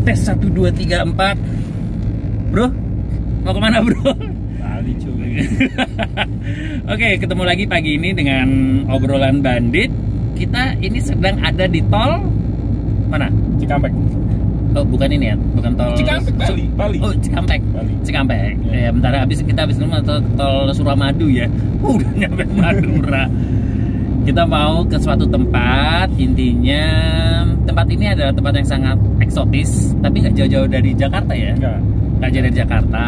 Tes 1, 2, 3, 4. Bro, mau kemana bro? Bali juga. Oke, ketemu lagi pagi ini dengan obrolan bandit. Kita ini sedang ada di tol mana? Cikampek. Oh, bukan ini ya, bukan tol Cikampek, Bali. Oh, Cikampek. Bali. Cikampek. Ya, bentar kita habis dulu tol Suramadu ya. Udah nyampe Madura. Kita mau ke suatu tempat, intinya tempat ini adalah tempat yang sangat eksotis, tapi nggak jauh-jauh dari Jakarta ya. Nggak jauh dari Jakarta,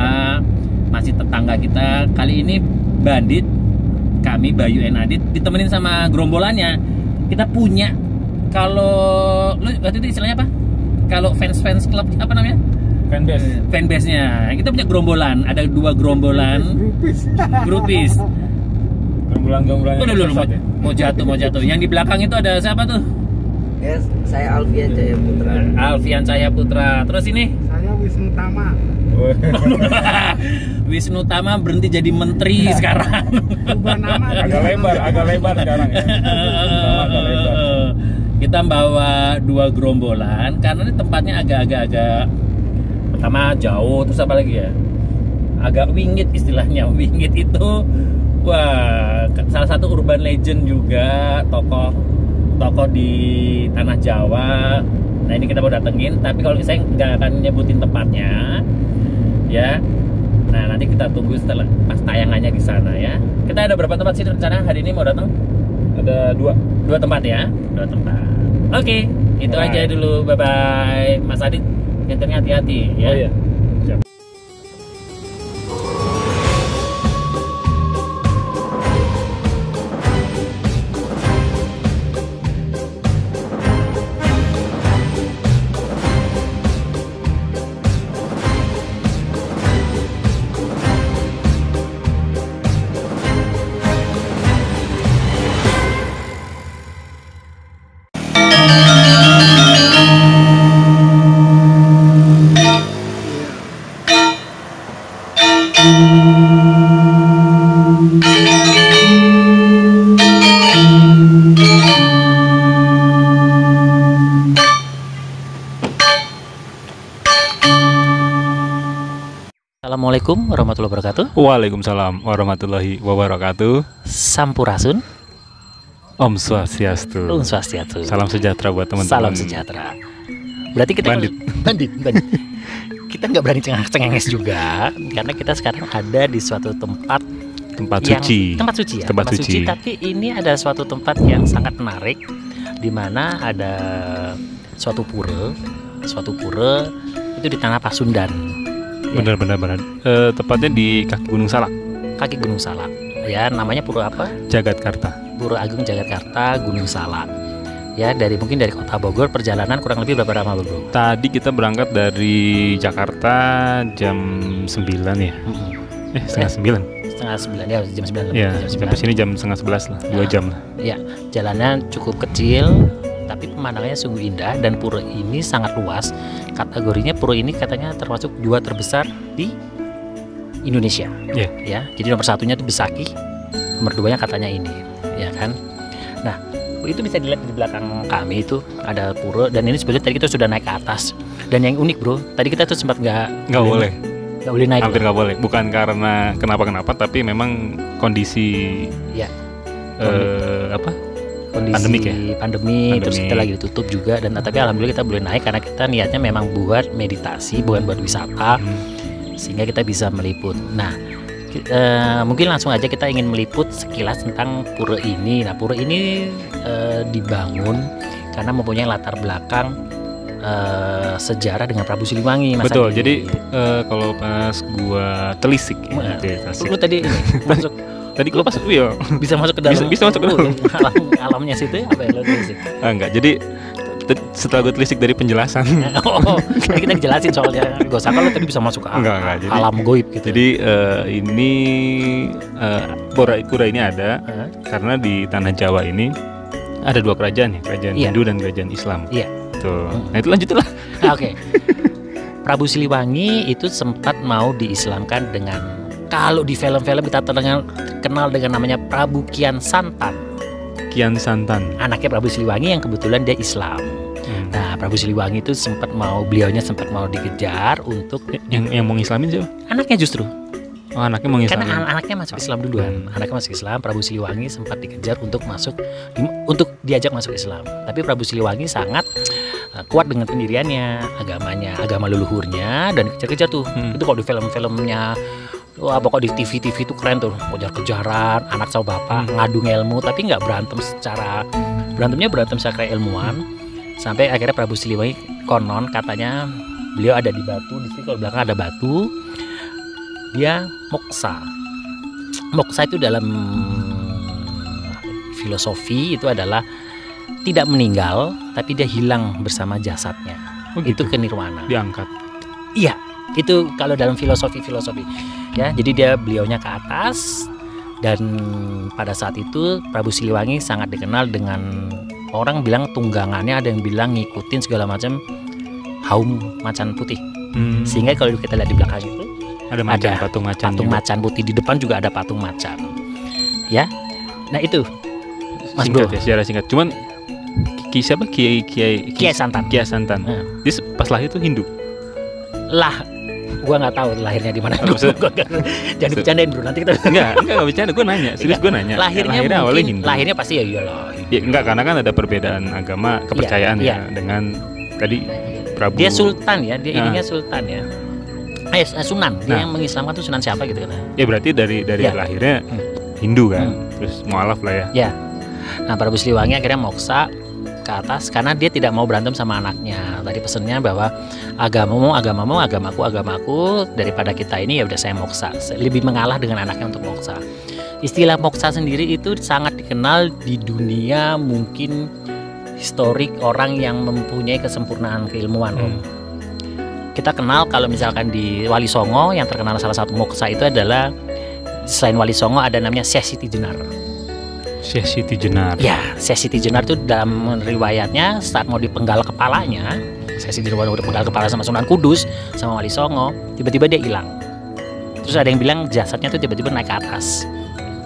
masih tetangga kita. Kali ini bandit, kami Bayu and Adit ditemenin sama gerombolannya. Kita punya, kalau lu waktu itu istilahnya apa? Kalau fans club apa namanya? Fanbase-nya. Kita punya gerombolan, ada 2 gerombolan. Grupis. Gerombolan-gerombolan. Mau jatuh. Yang di belakang itu ada siapa tuh? Yes, saya Alfian Jaya Putra. Alfian Jaya Putra. Terus ini? Saya Wisnu Tama. Wisnu Tama berhenti jadi menteri sekarang. Ubah nama. Agak lebar sekarang ya. Agak lebar. Kita bawa 2 gerombolan karena ini tempatnya agak pertama jauh, terus apa lagi ya? Agak wingit istilahnya. Wingit itu wah, salah satu urban legend juga, tokoh di tanah Jawa. Nah, ini kita mau datengin, tapi kalau saya nggak akan nyebutin tempatnya ya. Nah, nanti kita tunggu setelah pas tayangannya di sana ya. Kita ada berapa tempat sih rencana hari ini mau datang? Ada 2 tempat ya, 2 tempat. Oke, itu aja dulu. Bye bye, Mas Adit. Nyetirnya hati-hati ya. Oh iya. Siap. Assalamualaikum warahmatullahi wabarakatuh. Waalaikumsalam warahmatullahi wabarakatuh. Sampurasun. Om Swastiastu. Om Swastiastu. Salam sejahtera buat teman-teman. Salam sejahtera. Berarti kita bandit. Kita nggak berani cengenges juga karena kita sekarang ada di suatu tempat suci. Tempat suci. Tapi ini ada suatu tempat yang sangat menarik, di mana ada suatu pura itu di tanah Pasundan. Benar. Tepatnya di kaki Gunung Salak. Kaki Gunung Salak. Ya, namanya pura apa? Jagatkarta. Pura Agung Jagatkarta Gunung Salak. Ya, mungkin dari Kota Bogor perjalanan kurang lebih berapa lama, Bro? Tadi kita berangkat dari Jakarta jam 9 ya. Setengah 9. Setengah 9 ya, jam 9 lebih. Ya, Jam 9. sampai sini jam setengah 11 lah, 2 jam lah. Ya, jalannya cukup kecil, tapi pemandangannya sungguh indah dan pura ini sangat luas. Kategorinya pura ini katanya termasuk 2 terbesar di Indonesia. Iya. Ya, jadi nomor 1-nya itu Besaki, nomor 2-nya katanya ini, ya kan. Nah, itu bisa dilihat di belakang kami itu ada pura, dan ini sebetulnya tadi kita sudah naik ke atas. Dan yang unik, Bro, tadi kita tuh sempat nggak boleh naik. Hampir nggak boleh. Bukan karena kenapa, tapi memang kondisi ya. Pandemi, terus kita lagi ditutup juga, dan tapi alhamdulillah kita boleh naik karena kita niatnya memang buat meditasi, bukan buat wisata, sehingga kita bisa meliput. Nah, mungkin langsung aja kita ingin meliput sekilas tentang pura ini. Nah, pura ini dibangun karena mempunyai latar belakang sejarah dengan Prabu Siliwangi. Mas Betul. Adi. Jadi kalau pas gua telisik, lu tadi ini masuk. Tadi gua pas bisa masuk ke dalam. Bisa masuk ke dalam. Alamnya situ apa yang lo telisik? Enggak. Jadi setelah gue telisik dari penjelasan. Nah kita dijelasin soalnya. Gak usah kalau tadi bisa masuk ke alam goib gitu. Jadi ini pura ini ada karena di tanah Jawa ini ada 2 kerajaan ya, kerajaan Hindu dan kerajaan Islam. Iya. Tuh. Nah itu lanjutlah. Oke. Prabu Siliwangi itu sempat mau diislamkan dengan, kalau di film-film kita kenal dengan namanya Prabu Kian Santan. Kian Santan. Anaknya Prabu Siliwangi yang kebetulan dia Islam. Nah, Nah, Prabu Siliwangi itu beliaunya sempat mau dikejar untuk Yang mau ngislamin siapa? anaknya justru. Oh, anaknya mau ngislamin. Karena anaknya masuk Islam duluan. Anaknya masuk Islam, Prabu Siliwangi sempat dikejar untuk untuk diajak masuk Islam. Tapi Prabu Siliwangi sangat kuat dengan pendiriannya, agamanya, agama leluhurnya, dan kejar-kejar tuh. Itu kalau di film-filmnya, wah pokok di TV-TV itu keren tuh, kejar-kejaran anak sama bapak ngadu ilmu, tapi nggak berantem secara ilmuwan. Sampai akhirnya Prabu Siliwangi konon katanya beliau ada di batu, di sini kalau belakang ada batu. Dia moksa. Moksa itu dalam filosofi itu adalah tidak meninggal, tapi dia hilang bersama jasadnya. Oh, gitu. Itu kenirwana. Diangkat. Iya, itu kalau dalam filosofi ya. Jadi beliaunya ke atas, dan pada saat itu Prabu Siliwangi sangat dikenal dengan orang bilang tunggangannya, ada yang bilang ngikutin segala macam haum macan putih. Sehingga kalau kita lihat di belakang itu Ada patung macan. Patung macan putih, di depan juga ada patung macan. Ya. Nah, itu Mas Singkat Bro. ya, sejarah singkat. Cuman siapa? Kiai Santan. Kiai Santan. Dia pas lahir itu Hindu. Lah, gua nggak tahu lahirnya di mana. Jangan bercandain bro, nanti kita Enggak bercanda, gue nanya. Serius gue nanya. Lahirnya awalnya mungkin, Hindu. lahirnya pasti ya iyalah. Ya, enggak, karena kan ada perbedaan agama, kepercayaan Iya. ya dengan tadi Prabu. Dia sultan ya, dia ininya sultan ya. Sunan, dia yang mengislamkan tuh Sunan siapa gitu kan. Ya berarti dari Ya. lahirnya Hindu kan. Terus mualaf lah ya. Ya. Nah, Prabu Siliwangi akhirnya moksa ke atas karena dia tidak mau berantem sama anaknya. Tadi pesennya bahwa agamamu, agamaku, daripada kita ini ya udah saya moksa. Lebih mengalah dengan anaknya untuk moksa. Istilah moksa sendiri itu sangat dikenal di dunia mungkin historik orang yang mempunyai kesempurnaan keilmuan, Om. Kita kenal kalau misalkan di Wali Songo yang terkenal salah satu moksa itu adalah selain Wali Songo ada namanya Syekh Siti Jenar. Syekh Siti Jenar. Ya, Syekh Siti Jenar itu dalam riwayatnya saat mau dipenggal kepalanya, Syekh Siti Jenar mau dipenggal kepala sama Sunan Kudus sama Wali Songo, tiba-tiba dia hilang. Terus ada yang bilang jasadnya tuh tiba-tiba naik ke atas.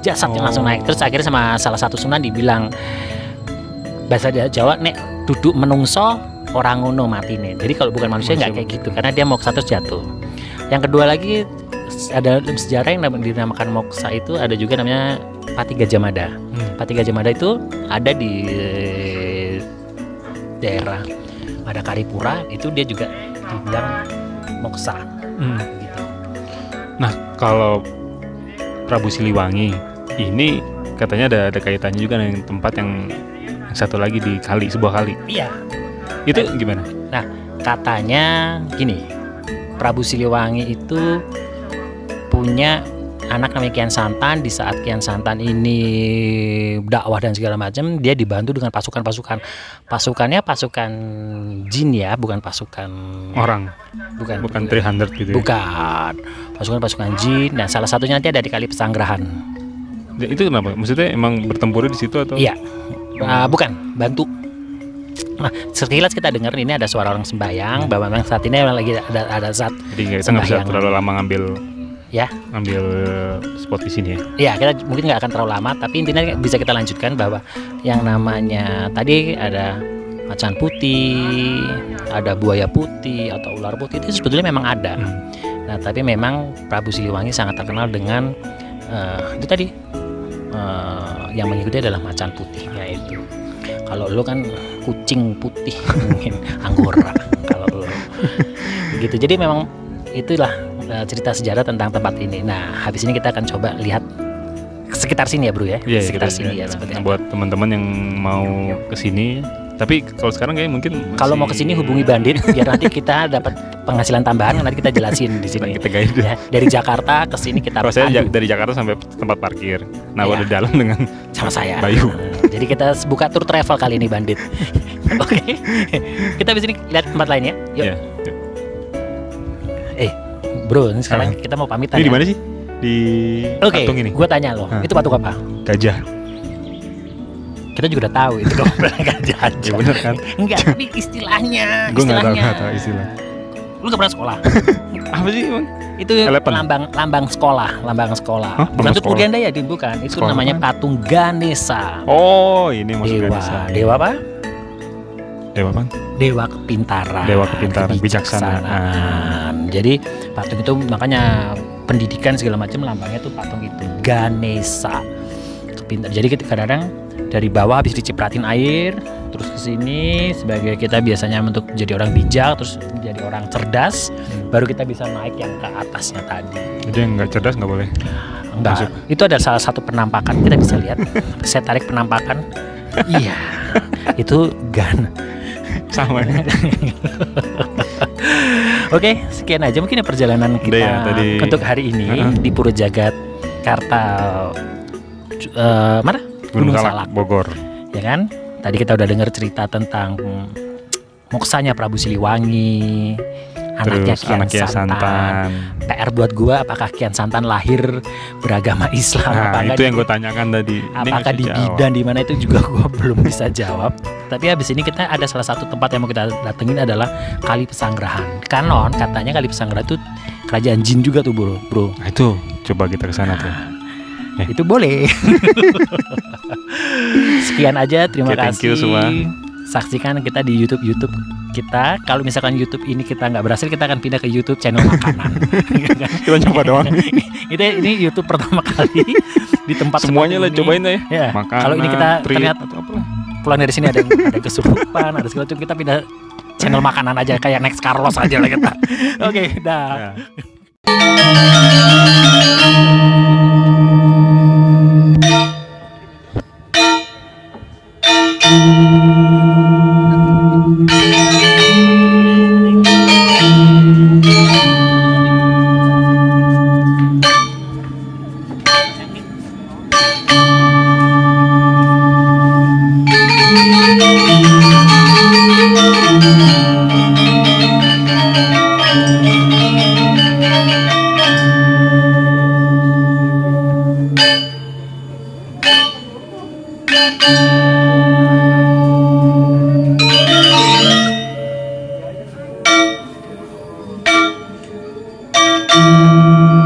Jasadnya langsung naik. Terus akhirnya sama salah satu sunan dibilang bahasa Jawa, nek duduk menungso orang ngono matine. Jadi kalau bukan manusia nggak kayak gitu, karena dia moksa terus jatuh. Yang kedua lagi ada sejarah yang dinamakan moksa itu ada juga namanya Pati Gajah Mada. Pati Gajah Mada itu ada di daerah Madakaripura, itu dia juga dibilang moksa. Gitu. Nah, kalau Prabu Siliwangi ini katanya ada kaitannya juga dengan tempat yang satu lagi di sebuah kali. Iya. Itu gimana? Nah, katanya gini, Prabu Siliwangi itu punya anak namanya Kian Santan. Di saat Kian Santan ini dakwah dan segala macam, dia dibantu dengan pasukan-pasukan. Pasukannya pasukan jin ya, bukan pasukan Orang. Bukan 300 gitu ya? Bukan. Pasukan-pasukan jin. Dan salah satunya nanti ada di Kali Pesanggerahan. Itu kenapa? Maksudnya emang bertempurnya di situ atau? Iya. Bukan, bantu. Nah, sekilas kita dengar ini ada suara orang sembahyang bahwa memang saat ini lagi ada saat jadi kita nggak bisa terlalu lama ngambil spot di sini ya. Iya, kita mungkin nggak akan terlalu lama, tapi intinya bisa kita lanjutkan bahwa yang namanya tadi ada macan putih, ada buaya putih atau ular putih itu sebetulnya memang ada. Nah, tapi memang Prabu Siliwangi sangat terkenal dengan itu tadi yang mengikuti adalah macan putihnya itu. Kalau lu kan kucing putih mungkin anggora kalau lu gitu. Jadi memang itulah cerita sejarah tentang tempat ini. Nah, habis ini kita akan coba lihat sekitar sini ya bro ya. Iya, sekitar sini ya seperti buat teman-teman yang mau kesini. Tapi kalau sekarang kayak mungkin kalau mau kesini hubungi Bandit biar nanti kita dapat penghasilan tambahan, nanti kita jelasin di sini. Kita guide ya, dari Jakarta ke sini kita saya dari Jakarta sampai tempat parkir. Nah, ya, udah dalam dengan sama saya. Bayu. Jadi kita buka tour travel kali ini Bandit. Oke. Kita di sini lihat tempat lainnya. Yuk. Ya. Bro, ini sekarang kita mau pamitan. Ini di ya? mana sih? Di patung ini. Gue tanya loh, itu patung apa? Gajah. Kita juga udah tahu itu gajah. Ya bener kan? Enggak, tapi istilahnya. Gue nggak tahu istilah. Lu nggak pernah sekolah? Apa sih emang? Itu lambang sekolah, Hah? Bukan itu Purganda ya, bukan. Itu sekolah namanya apa? patung Ganesha. Oh, ini maksudnya Dewa apa? Dewa apa? dewa kepintaran, Dewa kepintaran, kebijaksanaan. Jadi patung itu makanya pendidikan segala macam lambangnya tuh patung itu Ganesha. Jadi kadang-kadang dari bawah habis dicipratin air terus ke sini sebagai kita biasanya untuk jadi orang bijak, terus menjadi orang cerdas, baru kita bisa naik yang ke atasnya tadi. Jadi yang nggak cerdas nggak boleh. Enggak, itu ada salah satu penampakan, kita bisa lihat. Saya tarik penampakan. Iya. Itu Gan. Sama ya. Oke, sekian aja mungkin perjalanan kita ya, tadi. untuk hari ini di Pura Jakarta. Mana? Gunung Salak, Bogor. Ya kan? Tadi kita udah dengar cerita tentang moksanya Prabu Siliwangi, anaknya Kian Santan. PR buat gua, apakah Kian Santan lahir beragama Islam? Nah, itu yang gue tanyakan tadi. Apakah di bidan di mana itu juga gua belum bisa jawab. Tapi habis ini kita ada salah satu tempat yang mau kita datengin adalah Kali Pesanggerahan. Kanon katanya Kali Pesanggerahan itu kerajaan jin juga tuh bro. Nah, itu coba kita ke sana tuh. Itu boleh. Sekian aja, terima kasih. Thank you semua. Saksikan kita di YouTube kita. Kalau misalkan YouTube ini kita nggak berhasil, kita akan pindah ke YouTube channel makanan. Kita coba doang. Ini YouTube pertama kali di tempat semuanya lah cobain deh. Ya. Makanan, Kalau ini kita terlihat atau apa? pulang dari sini ada kesurupan, ada segala macam, kita pindah channel makanan aja kayak Next Carlos aja lah kita. Oke, dah. Thank you.